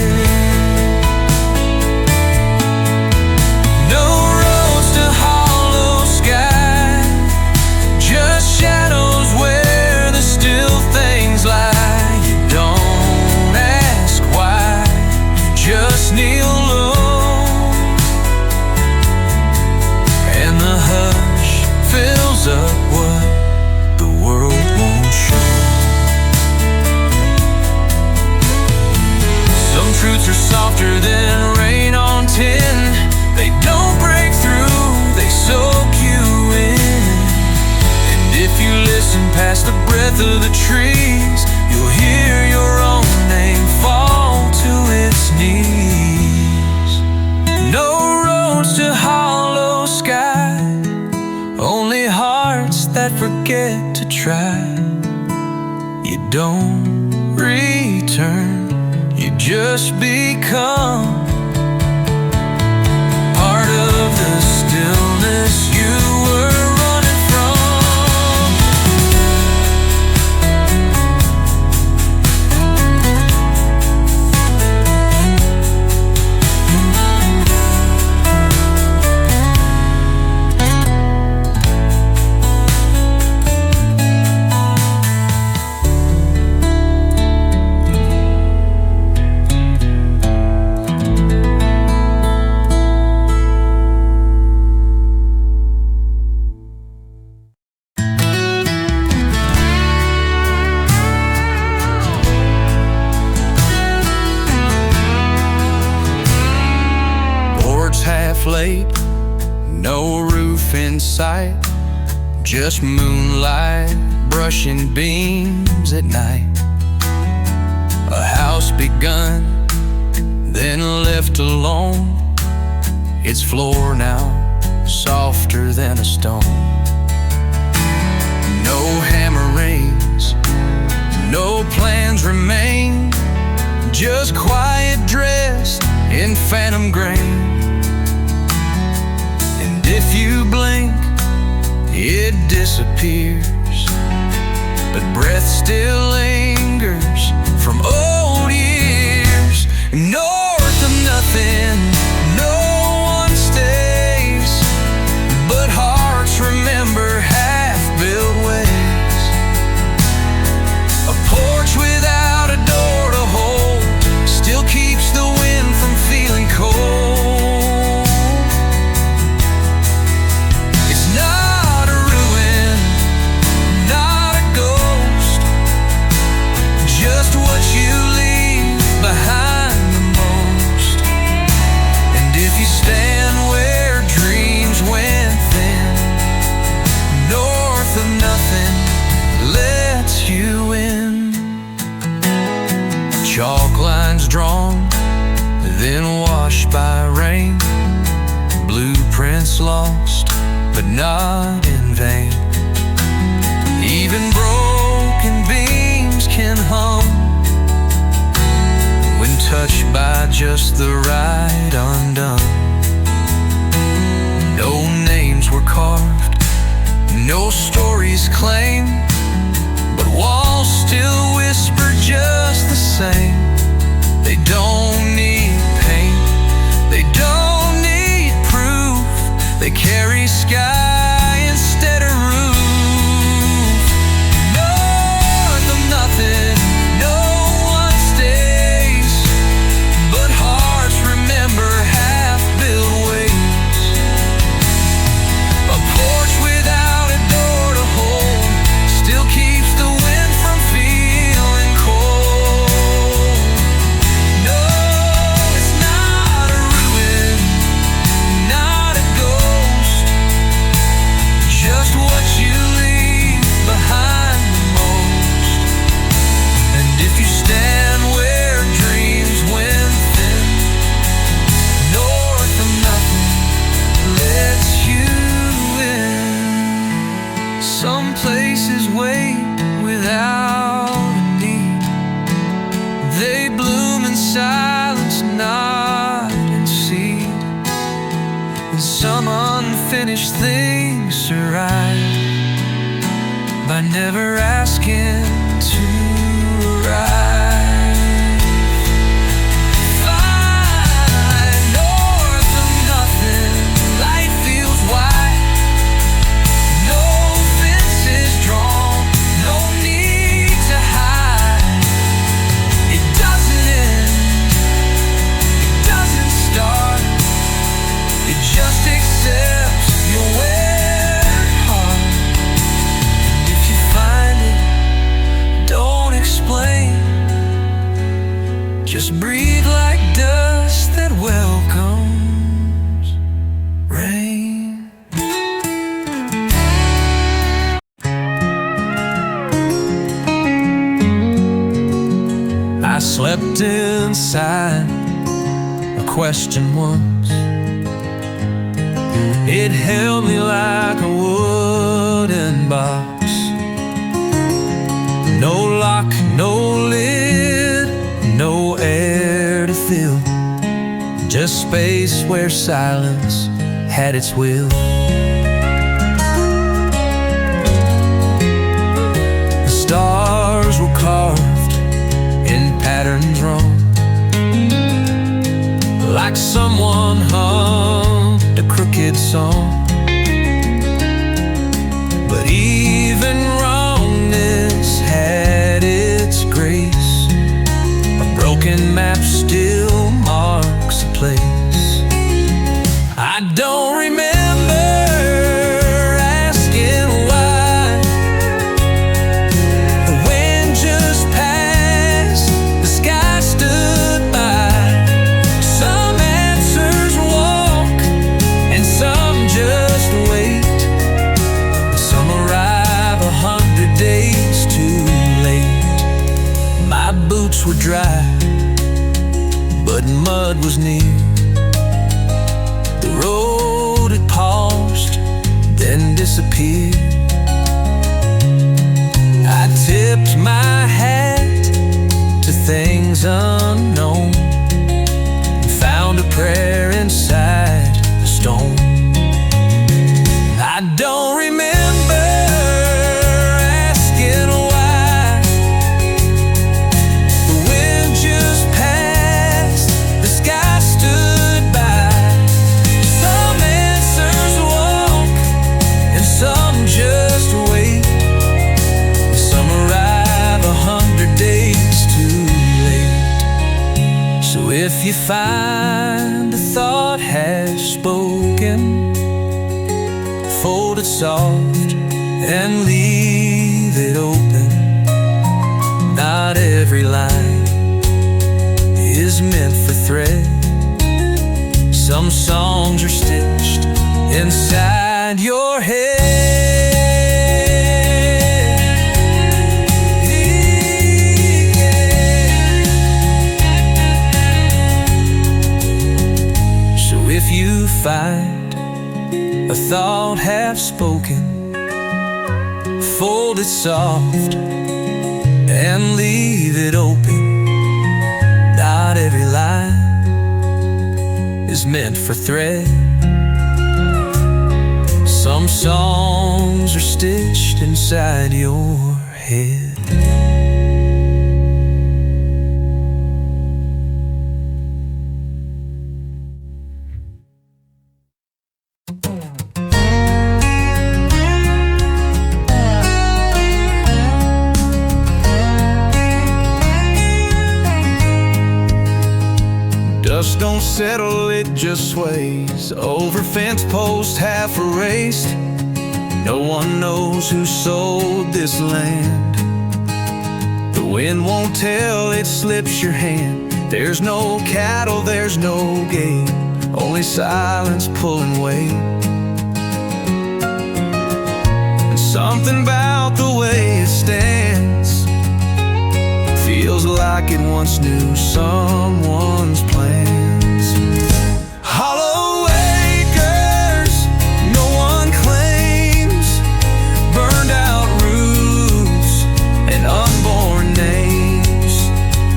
warmth of the trees, you'll hear your own name fall to its knees. No roads to hollow sky, only hearts that forget to try. You don't return, you just become part of the stillness you were running from. Late, no roof in sight, just moonlight brushing beams at night. A house begun, then left alone, its floor now softer than a stone. No hammer rings, no plans remain, just quiet dressed in phantom grain. If you blink, it disappears, but breath still lingers from old years. North of nothing, no one stays, but hearts remember half-built ways. A porch without a door to hold still keeps the wind from feeling cold. Chalk lines drawn, then washed by rain. Blueprints lost, but not in vain. Even broken beams can hum when touched by just the right undone. No names were carved, no stories claimed, but walls still whisper just the same. They don't need paint, they don't need proof, they carry sky instead of roof. North of nothing, no one stays, but hearts remember half-built ways. A porch without a door to hold still keeps the wind from feeling cold. No, it's not a ruin, not a ghost, just what you leave behind the most. And if you stand where dreams went thin, north of nothing lets you in. Some places wait without a need, they bloom in silence, not in seed. And some unfinished things survive by never asking to arrive. Fine, north of nothing, life feels wide. No fences drawn, no need to hide. It doesn't end, it doesn't start, it just accepts your weird heart. And if you find it, don't explain, just breathe like dust that welcomes rain. slept inside a question once. It held me like a wooden box. No lock, no lid, no air to fill, just space where silence had its will. The stars were carved in patterns wrong, like someone hummed a crooked song. But even wrongness had its grace. A broken map still marks a place. I don't remember asking why. The wind just passed, the sky stood by. Some answers walk and some just wait. Some arrive 100 days too late. My boots were dry, but mud was near. The road had paused, then disappeared. I tipped my hat to things unknown, found a prayer inside the stone. I don't remember asking why. The wind just passed, the sky stood by. Some answers walk and some just wait. Some arrive 100 days too late. So if you find a thought has spoken, fold it soft and leave it open. Not every line is meant for thread. Some songs are stitched inside your head. So if you find a thought half spoken, fold it soft and leave it open. Not every line is meant for thread. Some songs are stitched inside your head. Dust don't settle, it just sways over fence posts half erased. No one knows who sold this land. The wind won't tell, it slips your hand. There's no cattle, there's no gate, only silence pulling weight. And something about the way it stands feels like it once knew someone's plans. Hollow acres no one claims, burned out roofs and unborn names.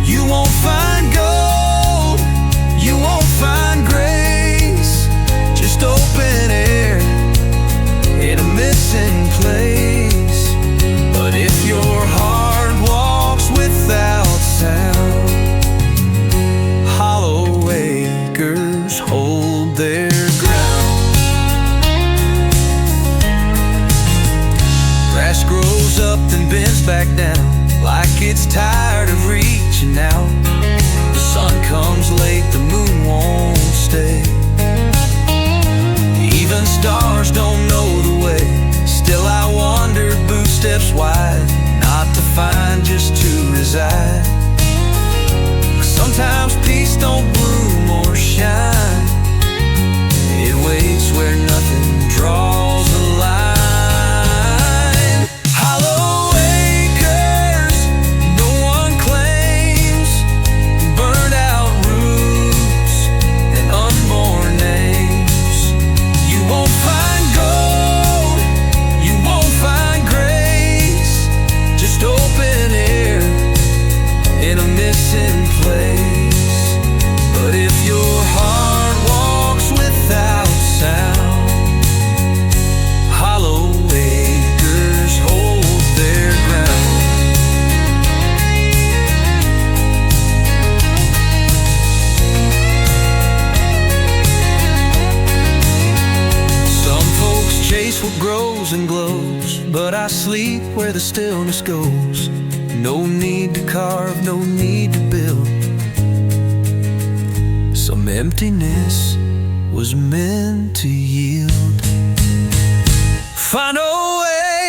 You won't find gold, you won't find grace, just open air in a missing place. But if your heart walks without sound, hollow acres hold their ground. Grass grows up and bends back down, like it's tired of reaching out. The sun comes late, the moon won't stay. Even stars don't know the way. Still I wander, bootsteps wide, not to find just to reside. Sometimes peace don't bloom or shine, it waits where nothing draws a line. Hollow acres no one claims, where the stillness goes. No need to carve, no need to build. Some emptiness was meant to yield. Final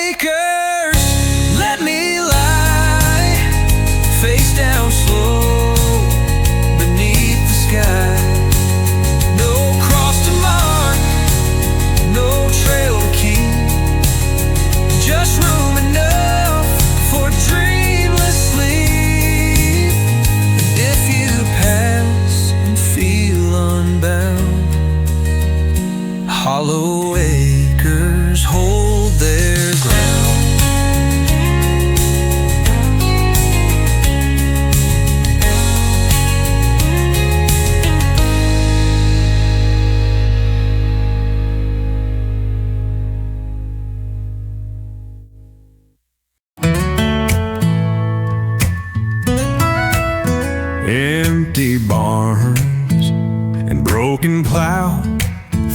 acres, let me lie face down slow beneath the sky. No cross to mark, no trail to keep, just room enough for dreamless sleep. And if you pass and feel unbound, hollow acres hold their ground. Empty barns and broken plow,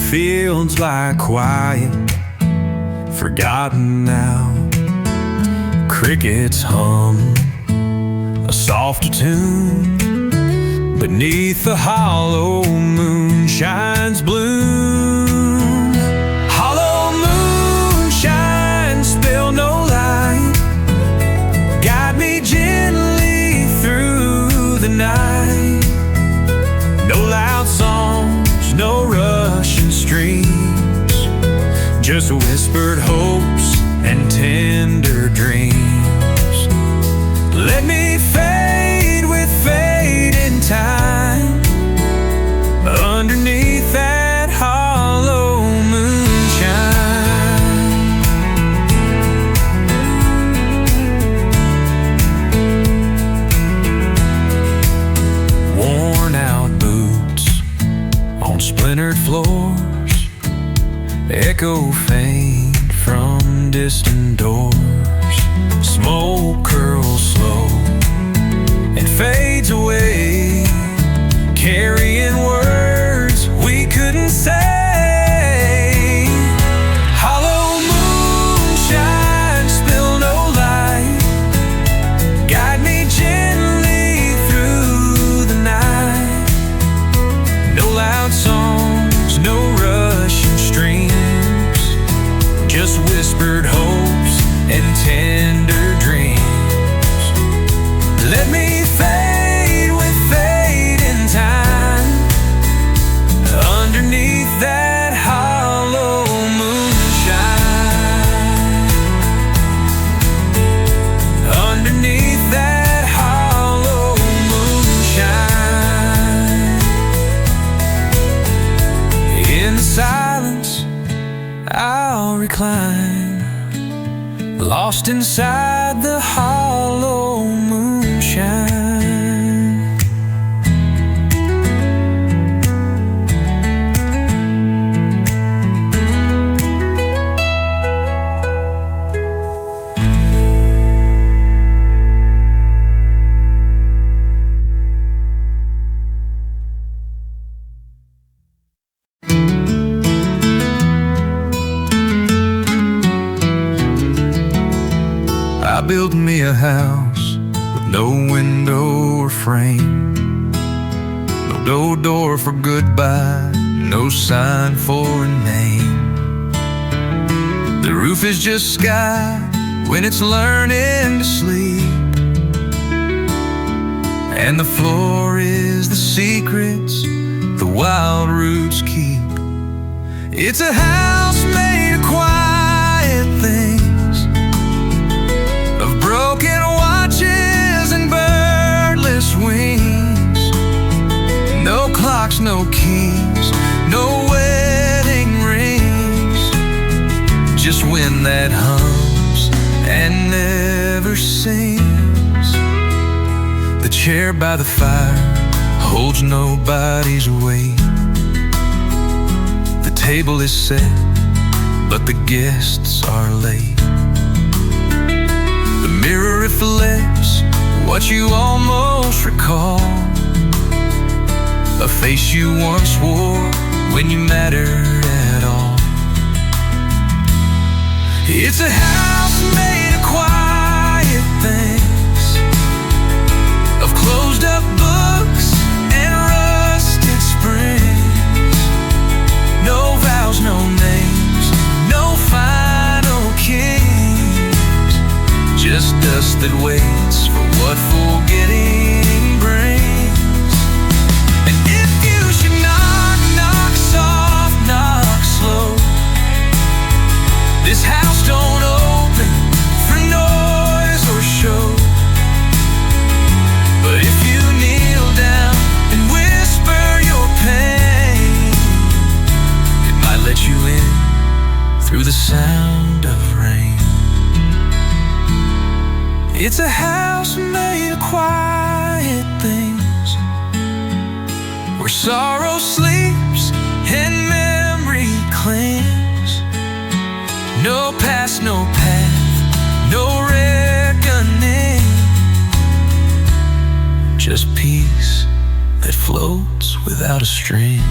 fields lie quiet, forgotten now. Crickets hum a softer tune beneath the hollow moon shines bloom. Hollow moonshine, spill no light, guide me gently through the night. No loud songs, no rushing streams, just whispered hopes and tender dreams. Let me fade with fate in time, underneath that hollow moonshine. Worn out boots on splintered floors, echo faint from distant doors. Smoke curls slow and fades away, carrying words we couldn't say. Hollow moonshine, spill no light, guide me gently through the night. No loud songs, no rushing streams, just whispered hopes and tender dreams. Let me fade with fade in time, underneath that hollow moonshine. Underneath that hollow moonshine. In the silence I'll recline, lost inside the hollow moonshine. I built me a house with no window or frame, no door for goodbye, no sign for a name. The roof is just sky when it's learning to sleep, and the floor is the secrets the wild roots keep. It's a house made of quiet things, of broken watches and birdless wings. No clocks, no keys, no wedding rings, just wind that hums and never sings. The chair by the fire holds nobody's weight. The table is set, but the guests are late. The mirror reflects what you almost recall, a face you once wore when you mattered at all. It's a house made of quiet waits for what forgetting brings. And if you should knock, knock soft, knock slow, this house don't open for noise or show. But if you kneel down and whisper your pain, it might let you in through the sound of rain. It's a house made of quiet things, where sorrow sleeps and memory clings. No past, no path, no reckoning, just peace that floats without a string.